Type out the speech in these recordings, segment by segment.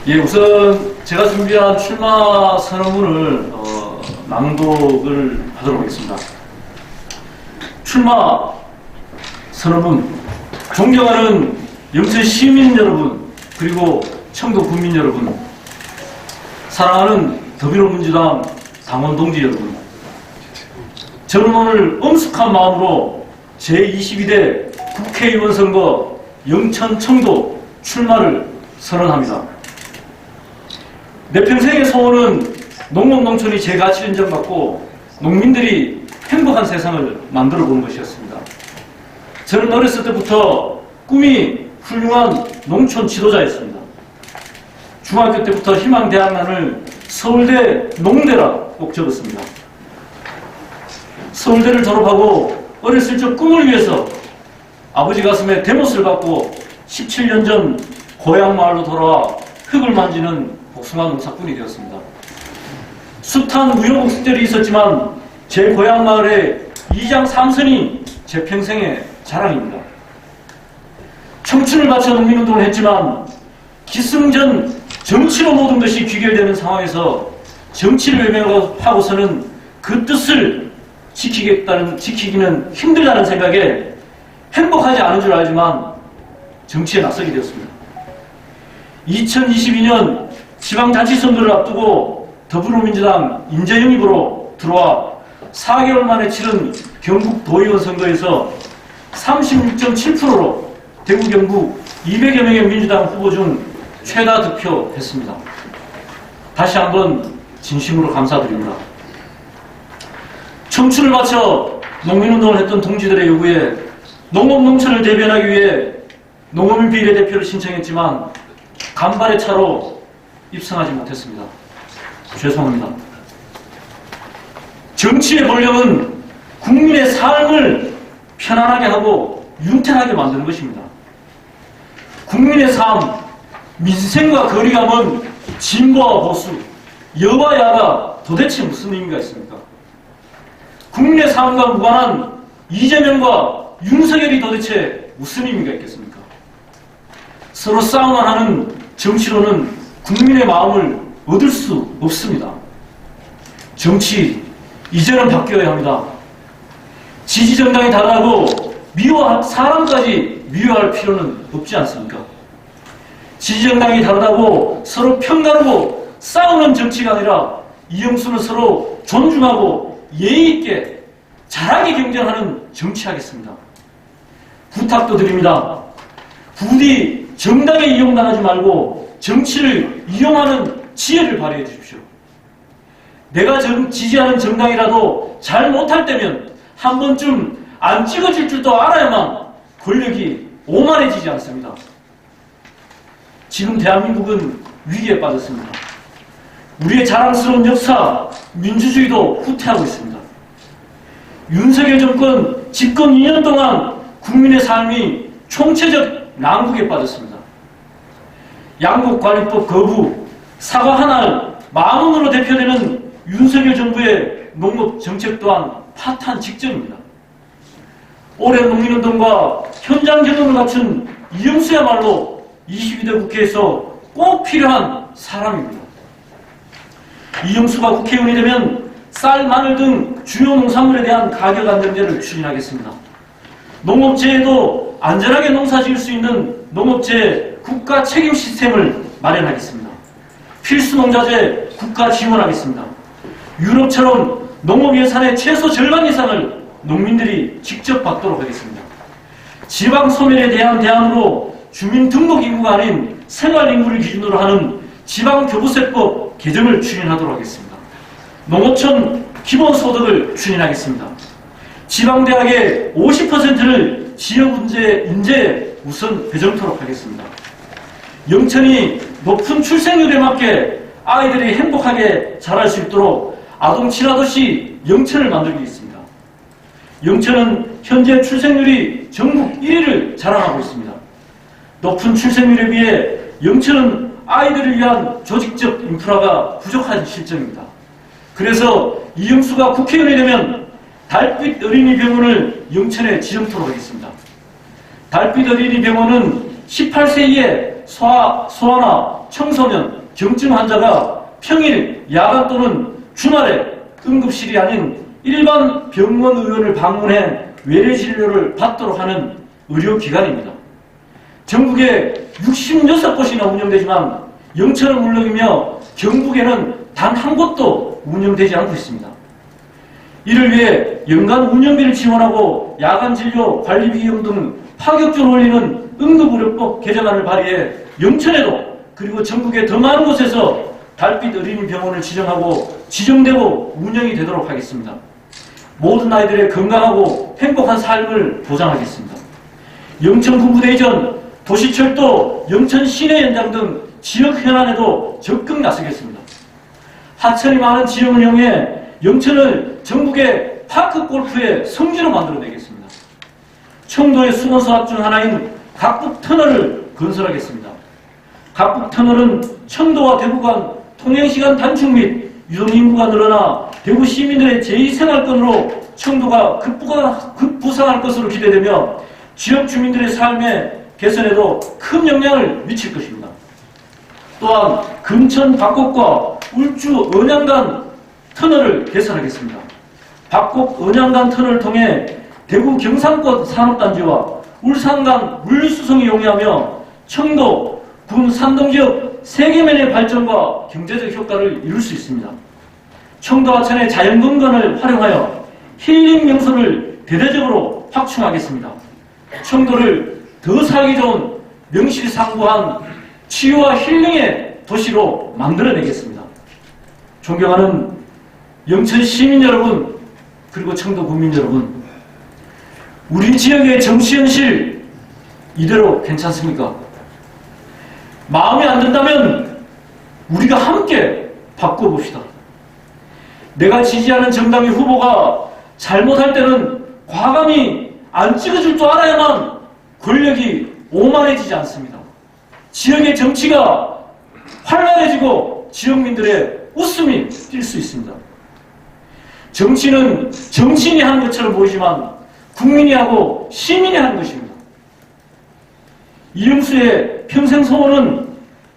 예, 우선 제가 준비한 출마 선언문을 낭독을 하도록 하겠습니다. 출마 선언문. 존경하는 영천 시민 여러분, 그리고 청도 국민 여러분, 사랑하는 더불어민주당 당원 동지 여러분, 저는 오늘 엄숙한 마음으로 제22대 국회의원 선거 영천 청도 출마를 선언합니다. 내 평생의 소원은 농업 농촌이 제 가치를 인정받고 농민들이 행복한 세상을 만들어 보는 것이었습니다. 저는 어렸을 때부터 꿈이 훌륭한 농촌 지도자였습니다. 중학교 때부터 희망대학란을 서울대 농대라 꼭 적었습니다. 서울대를 졸업하고 어렸을 적 꿈을 위해서 아버지 가슴에 대못을 받고 17년 전 고향 마을로 돌아와 흙을 만지는 복숭아 농사꾼이 되었습니다. 숱한 우여곡절이 있었지만 제 고향 마을의 이장 삼선이 제 평생의 자랑입니다. 청춘을 바쳐 농민운동을 했지만 기승전 정치로 모든 것이 귀결되는 상황에서 정치를 외면하고서는 그 뜻을 지키기는 힘들다는 생각에 행복하지 않은 줄 알지만 정치에 나서게 되었습니다. 2022년 지방자치선거를 앞두고 더불어민주당 인재영입으로 들어와 4개월 만에 치른 경북 도의원 선거에서 36.7%로 대구 경북 200여 명의 민주당 후보 중 최다 득표했습니다. 다시 한번 진심으로 감사드립니다. 청춘을 바쳐 농민운동을 했던 동지들의 요구에 농업농촌을 대변하기 위해 농업인 비례대표를 신청했지만 간발의 차로 입성하지 못했습니다. 죄송합니다. 정치의 본령은 국민의 삶을 편안하게 하고 윤택하게 만드는 것입니다. 국민의 삶, 민생과 거리가 먼 진보와 보수, 여와 야가 도대체 무슨 의미가 있습니까? 국민의 삶과 무관한 이재명과 윤석열이 도대체 무슨 의미가 있겠습니까? 서로 싸움만 하는 정치로는 국민의 마음을 얻을 수 없습니다. 정치, 이제는 바뀌어야 합니다. 지지정당이 다르다고 사람까지 미워할 필요는 없지 않습니까? 지지정당이 다르다고 서로 편가르고 싸우는 정치가 아니라 이영수는 서로 존중하고 예의 있게 잘하게 경쟁하는 정치하겠습니다. 부탁도 드립니다. 부디 정당에 이용당하지 말고 정치를 이용하는 지혜를 발휘해 주십시오. 내가 지지하는 정당이라도 잘 못할 때면 한 번쯤 안 찍어줄 줄도 알아야만 권력이 오만해지지 않습니다. 지금 대한민국은 위기에 빠졌습니다. 우리의 자랑스러운 역사, 민주주의도 후퇴하고 있습니다. 윤석열 정권 집권 2년 동안 국민의 삶이 총체적 난국에 빠졌습니다. 양곡관리법 거부, 사과 하나 만원으로 대표되는 윤석열 정부의 농업 정책 또한 파탄 직전입니다. 오랜 농민운동과 현장 경험을 갖춘 이영수야말로 22대 국회에서 꼭 필요한 사람입니다. 이영수가 국회의원이 되면 쌀, 마늘 등 주요 농산물에 대한 가격 안정제를 추진하겠습니다. 농업재해도 안전하게 농사 지을 수 있는 농업재해 국가 책임 시스템을 마련하겠습니다. 필수 농자재 국가 지원하겠습니다. 유럽처럼 농업 예산의 최소 절반 이상을 농민들이 직접 받도록 하겠습니다. 지방 소멸에 대한 대안으로 주민등록인구가 아닌 생활인구를 기준으로 하는 지방교부세법 개정을 추진하도록 하겠습니다. 농어촌 기본소득을 추진하겠습니다. 지방대학의 50%를 지역인재에 우선 배정토록 하겠습니다. 영천이 높은 출생률에 맞게 아이들이 행복하게 자랄 수 있도록 아동 친화도시 영천을 만들겠습니다. 영천은 현재 출생률이 전국 1위를 자랑하고 있습니다. 높은 출생률에 비해 영천은 아이들을 위한 조직적 인프라가 부족한 실정입니다. 그래서 이영수가 국회의원이 되면 달빛 어린이 병원을 영천에 지정토록 하겠습니다. 달빛 어린이 병원은 18세 이에 소아나 청소년, 경증 환자가 평일, 야간 또는 주말에 응급실이 아닌 일반 병원 의원을 방문해 외래 진료를 받도록 하는 의료기관입니다. 전국에 66곳이나 운영되지만 영천은 물론이며 경북에는 단 한 곳도 운영되지 않고 있습니다. 이를 위해 연간 운영비를 지원하고 야간 진료 관리 비용 등 파격적으로 올리는 응급의료법 개정안을 발의해 영천에도 그리고 전국의 더 많은 곳에서 달빛 어린이병원을 지정하고 지정되고 운영이 되도록 하겠습니다. 모든 아이들의 건강하고 행복한 삶을 보장하겠습니다. 영천 군부대이전, 도시철도, 영천 시내 연장 등 지역 현안에도 적극 나서겠습니다. 하천이 많은 지역을 이용해 영천을 전국의 파크 골프의 성지로 만들어내겠습니다. 청도의 수건사업 중 하나인 각북터널을 건설하겠습니다. 각북터널은 청도와 대구 간 통행시간 단축 및 유동인구가 늘어나 대구 시민들의 제2생활권으로 청도가 급부상할 것으로 기대되며 지역 주민들의 삶의 개선에도 큰 영향을 미칠 것입니다. 또한 금천 박곡과 울주 언양간 터널을 개설하겠습니다. 박곡 언양간 터널을 통해 대구 경상권 산업단지와 울산간 물류수송이 용이하며 청도, 군 산동지역 세계면의 발전과 경제적 효과를 이룰 수 있습니다. 청도 하천의 자연경관을 활용하여 힐링 명소를 대대적으로 확충하겠습니다. 청도를 더 살기 좋은 명실상부한 치유와 힐링의 도시로 만들어내겠습니다. 존경하는 영천 시민 여러분, 그리고 청도 국민 여러분, 우리 지역의 정치 현실 이대로 괜찮습니까? 마음에 안 든다면 우리가 함께 바꿔봅시다. 내가 지지하는 정당의 후보가 잘못할 때는 과감히 안 찍어줄 줄 알아야만 권력이 오만해지지 않습니다. 지역의 정치가 활발해지고 지역민들의 웃음이 뛸 수 있습니다. 정치는 정치인이 하는 것처럼 보이지만 국민이 하고 시민이 하는 것입니다. 이영수의 평생 소원은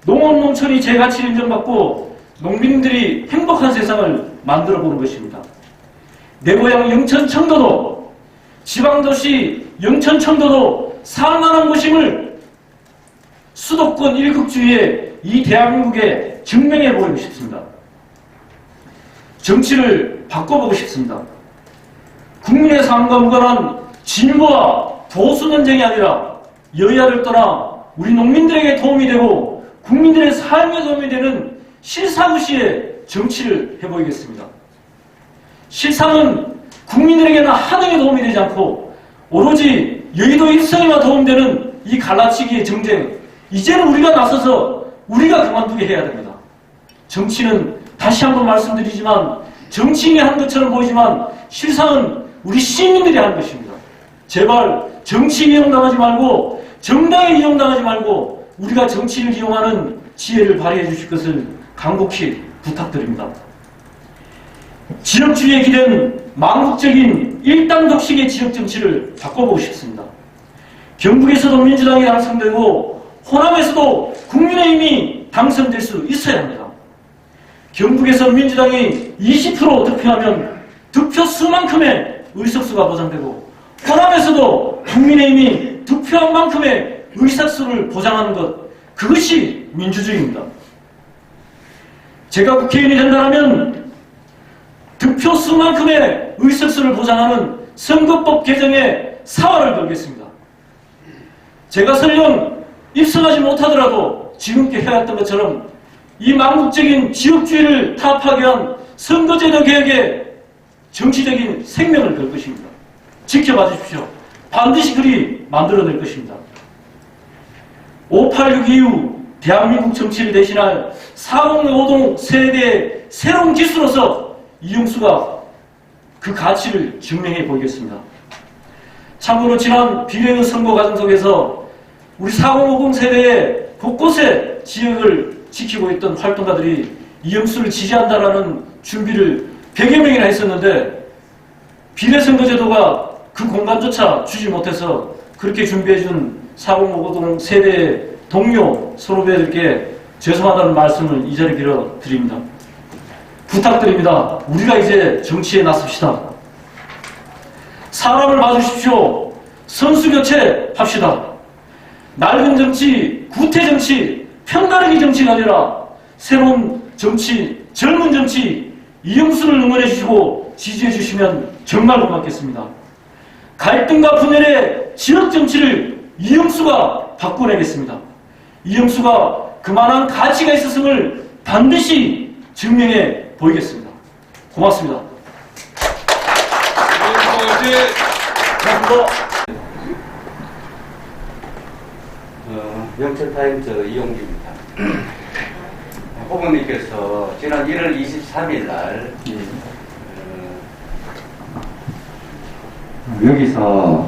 농업 농촌이 제 가치를 인정받고 농민들이 행복한 세상을 만들어보는 것입니다. 내 고향 영천 청도도, 지방도시 영천 청도도 살만한 곳임을 수도권 일극주의의 이 대한민국에 증명해 보이고 싶습니다. 정치를 바꿔보고 싶습니다. 국민의 삶과 무관한 진보와 보수 논쟁이 아니라 여야를 떠나 우리 농민들에게 도움이 되고 국민들의 삶에 도움이 되는 실사구시의 정치를 해보이겠습니다. 실상은 국민들에게나 하등에 도움이 되지 않고 오로지 여의도 일성에만 도움되는 이 갈라치기의 정쟁, 이제는 우리가 나서서 우리가 그만두게 해야 됩니다. 정치는 다시 한번 말씀드리지만 정치인이 하는 것처럼 보이지만 실상은 우리 시민들이 하는 것입니다. 제발 정치에 이용당하지 말고 정당에 이용당하지 말고 우리가 정치를 이용하는 지혜를 발휘해 주실 것을 간곡히 부탁드립니다. 지역주의에 기댄 망국적인 일당 독식의 지역 정치를 바꿔보고 싶습니다. 경북에서도 민주당이 당선되고 호남에서도 국민의힘이 당선될 수 있어야 합니다. 경북에서 민주당이 20% 득표하면 득표 수만큼의 의석수가 보장되고 호남에서도 국민의힘이 득표한 만큼의 의석수를 보장하는 것, 그것이 민주주의입니다. 제가 국회의원이 된다면 득표 수만큼의 의석수를 보장하는 선거법 개정에 사활을 걸겠습니다. 제가 설령 입성하지 못하더라도 지금께 해왔던 것처럼 이 망국적인 지역주의를 타파하기 위한 선거제도 개혁에 정치적인 생명을 걸 것입니다. 지켜봐 주십시오. 반드시 그리 만들어낼 것입니다. 586 이후 대한민국 정치를 대신할 405동 세대의 새로운 기수로서 이용수가 그 가치를 증명해 보이겠습니다. 참고로 지난 비례의 선거 과정 속에서 우리 4050 세대의 곳곳에 지역을 지키고 있던 활동가들이 이영수를 지지한다라는 준비를 100여 명이나 했었는데 비례선거제도가 그 공간조차 주지 못해서 그렇게 준비해준 4050 세대의 동료 선후배들께 죄송하다는 말씀을 이 자리에 빌어 드립니다. 부탁드립니다. 우리가 이제 정치에 나섭시다. 사람을 봐주십시오. 선수 교체합시다. 낡은 정치, 구태 정치, 편가르기 정치가 아니라 새로운 정치, 젊은 정치, 이영수를 응원해 주시고 지지해 주시면 정말 고맙겠습니다. 갈등과 분열의 지역 정치를 이영수가 바꿔내겠습니다. 이영수가 그만한 가치가 있었음을 반드시 증명해 보이겠습니다. 고맙습니다. 고맙습니다. 영천타임즈 이용기입니다. 후보님께서 지난 1월 23일 날 여기서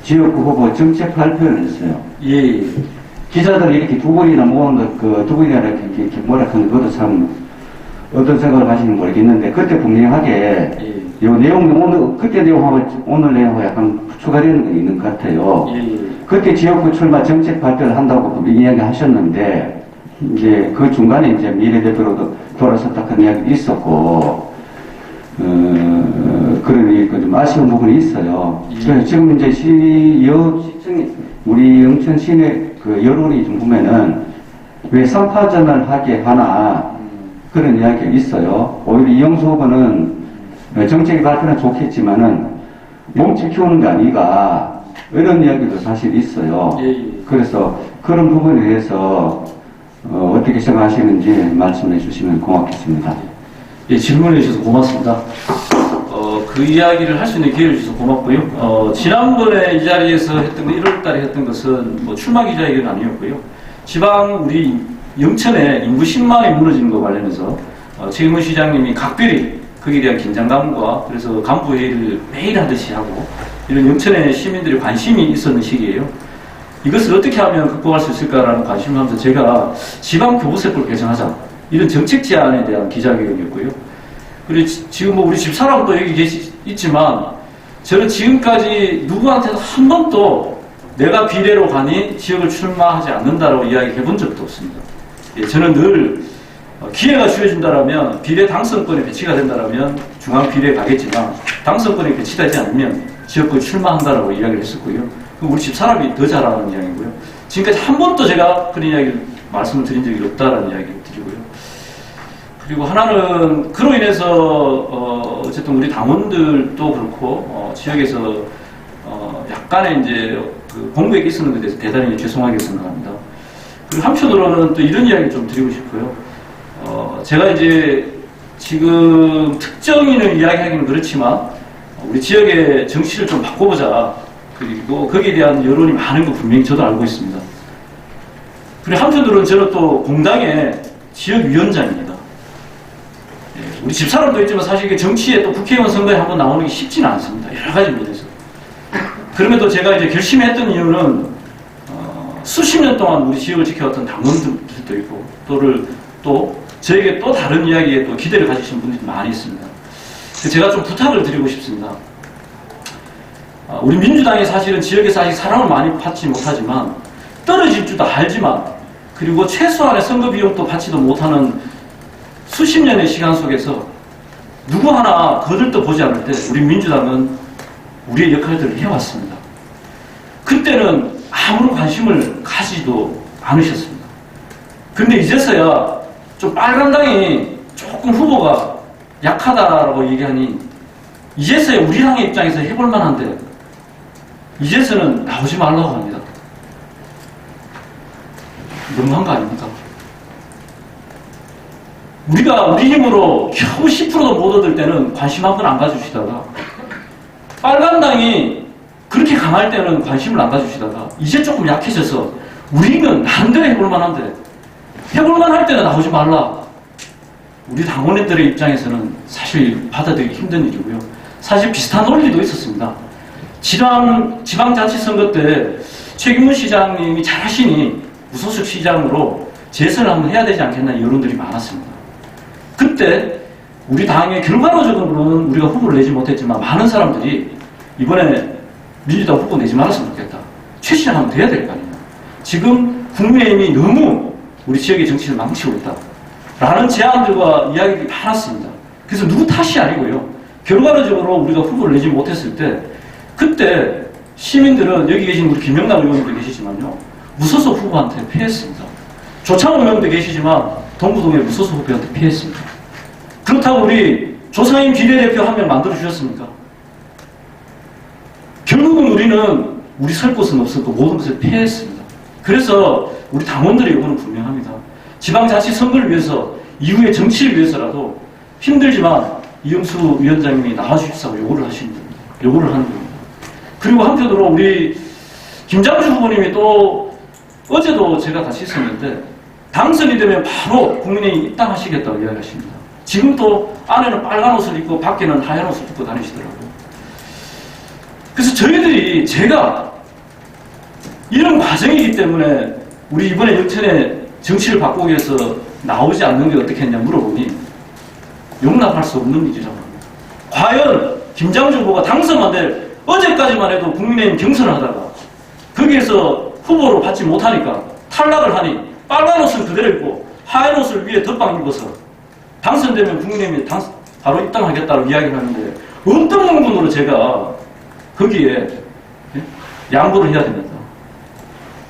지역구 후보 정책 발표를 했어요. 예. 기자들이 이렇게 두 번이나 모은 두 번이나 이렇게 뭐라하는 것도 참 어떤 생각을 하시는지 모르겠는데, 그때 분명하게 이 내용, 오늘 그때 내용하고 오늘 내용하고 약간 추가되는 게 있는 것 같아요. 그때 지역구 출마 정책 발표를 한다고 이야기 하셨는데, 이제 그 중간에 이제 미래대표로 돌아섰다 그런 이야기도 있었고, 그런 좀 아쉬운 부분이 있어요. 그래서 지금 이제 시청이, 우리 영천 시내 그 여론이 좀 보면은 왜 3파전을 하게 하나 그런 이야기가 있어요. 오히려 이영수 후보는 정책 발표는 좋겠지만은 몸집 키우는 게 아니가 이런 이야기도 사실 있어요. 그래서 그런 부분에 대해서 어떻게 생각하시는지 말씀해 주시면 고맙겠습니다. 예, 질문해 주셔서 고맙습니다. 그 이야기를 할 수 있는 기회를 주셔서 고맙고요. 지난번에 이 자리에서 했던 거, 1월 달에 했던 것은 뭐 출마 기자회견은 아니었고요. 지방 우리 영천에 인구 10만이 무너지는 거 관련해서 최경훈 시장님이 각별히 거기에 대한 긴장감과 그래서 간부회의를 매일 하듯이 하고 이런 영천의 시민들의 관심이 있었는 시기예요. 이것을 어떻게 하면 극복할 수 있을까라는 관심을 하면서 제가 지방 교부세법을 개정하자 이런 정책 제안에 대한 기자회견이었고요. 그리고 지금 뭐 우리 집사람도 여기 있지만 저는 지금까지 누구한테도 한 번도 내가 비례로 가니 지역을 출마하지 않는다라고 이야기해 본 적도 없습니다. 예, 저는 늘 기회가 주어진다라면 비례 당선권에 배치가 된다라면 중앙 비례에 가겠지만 당선권에 배치되지 않으면 지역구에 출마한다라고 이야기를 했었고요. 우리 집사람이 더 잘하는 이야기고요. 지금까지 한 번도 제가 그런 이야기를 말씀을 드린 적이 없다라는 이야기를 드리고요. 그리고 하나는 그로 인해서 어쨌든 우리 당원들도 그렇고 지역에서 약간의 이제 그 공백이 있었는 것에 대해서 대단히 죄송하게 생각합니다. 그리고 한편으로는 또 이런 이야기를 좀 드리고 싶어요. 제가 이제 지금 특정인을 이야기하기는 그렇지만 우리 지역의 정치를 좀 바꿔보자. 그리고 거기에 대한 여론이 많은 거 분명히 저도 알고 있습니다. 그리고 한편으로는 저는 또 공당의 지역위원장입니다. 우리 집사람도 있지만 사실 이게 정치에 또 국회의원 선거에 한번 나오는 게 쉽지는 않습니다. 여러 가지 면에서. 그럼에도 제가 이제 결심했던 이유는 수십 년 동안 우리 지역을 지켜왔던 당원들도 있고 또 저에게 또 다른 이야기에 또 기대를 가지신 분들이 많이 있습니다. 제가 좀 부탁을 드리고 싶습니다. 우리 민주당이 사실은 지역에서 아직 사랑을 많이 받지 못하지만 떨어질 줄도 알지만 그리고 최소한의 선거 비용도 받지도 못하는 수십 년의 시간 속에서 누구 하나 거들떠 보지 않을 때 우리 민주당은 우리의 역할들을 해왔습니다. 그때는 아무런 관심을 가지도 않으셨습니다. 근데 이제서야 좀 빨간당이 조금 후보가 약하다라고 얘기하니 이제서야 우리 당의 입장에서 해볼 만한데 이제서는 나오지 말라고 합니다. 너무한 거 아닙니까? 우리가 우리 힘으로 겨우 10%도 못 얻을 때는 관심 한 번 안 가주시다가 빨간당이 그렇게 강할 때는 관심을 안 가주시다가 이제 조금 약해져서 우리는 나름대로 해볼 만한데 해볼 만할 때는 나오지 말라. 우리 당원들의 입장에서는 사실 받아들이기 힘든 일이고요. 사실 비슷한 논리도 있었습니다. 지방자치선거 때 최경훈 시장님이 잘하시니 무소속 시장으로 재선을 한번 해야 되지 않겠나 여론들이 많았습니다. 그때 우리 당의 결과론적으로는 우리가 후보를 내지 못했지만 많은 사람들이 이번에 민주당 후보 내지 말았으면 좋겠다. 최 시장 하면 돼야 될 거 아니에요. 지금 국민의힘이 너무 우리 지역의 정치를 망치고 있다. 라는 제안들과 이야기들이 많았습니다. 그래서 누구 탓이 아니고요. 결과적으로 우리가 후보를 내지 못했을 때 그때 시민들은 여기 계신 우리 김영남 의원도 계시지만요. 무소속 후보한테 패했습니다. 조창호 의원도 계시지만 동부동의 무소속 후보한테 패했습니다. 그렇다고 우리 조상임 비례대표 한 명 만들어주셨습니까? 결국은 우리는 우리 설 곳은 없었고 모든 것을 패했습니다. 그래서 우리 당원들의 요구는 분명합니다. 지방자치 선거를 위해서 이후의 정치를 위해서라도 힘들지만 이영수 위원장님이 나와주십사고 요구를 하시는 겁니다. 요구를 하는 겁니다. 그리고 한편으로 우리 김장주 후보님이 또 어제도 제가 같이 있었는데 당선이 되면 바로 국민의힘 입당하시겠다고 이야기하십니다. 지금 또 안에는 빨간 옷을 입고 밖에는 하얀 옷을 입고 다니시더라고요. 그래서 저희들이 제가 이런 과정이기 때문에 우리 이번에 영천에 정치를 바꾸기 위해서 나오지 않는 게 어떻겠냐 물어보니 용납할 수 없는 일이라고 합니다. 과연 김장주 후보가 당선만 될 어제까지만 해도 국민의힘 경선을 하다가 거기에서 후보로 받지 못하니까 탈락을 하니 빨간 옷을 그대로 입고 하얀 옷을 위에 덧방 입어서 당선되면 국민의힘이 바로 입당하겠다고 이야기를 하는데 어떤 명분으로 제가 거기에 양보를 해야 됩니다.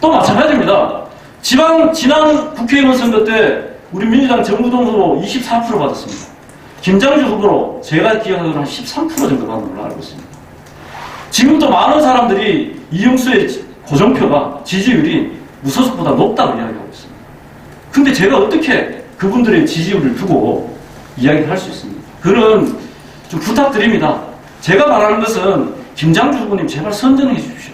또 마찬가지입니다. 지난 국회의원 선거 때 우리 민주당 정부동 후보 24% 받았습니다. 김장주 후보로 제가 기억하기로는 한 13% 정도 받는 걸로 알고 있습니다. 지금도 많은 사람들이 이영수의 고정표가 지지율이 무소속보다 높다고 이야기하고 있습니다. 근데 제가 어떻게 그분들의 지지율을 두고 이야기를 할 수 있습니까? 그런 좀 부탁드립니다. 제가 말하는 것은 김장주 후보님 제발 선전해 주십시오.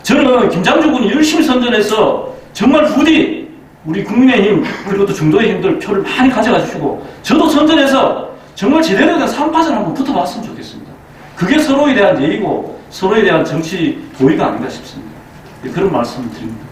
저는 김장주 후보님 열심히 선전해서 정말 부디 우리 국민의힘 그리고 또 중도의 힘들 표를 많이 가져가 주시고 저도 선전해서 정말 제대로 된 3파전 한번 붙어봤으면 좋겠습니다. 그게 서로에 대한 예의고 서로에 대한 정치 도의가 아닌가 싶습니다. 그런 말씀을 드립니다.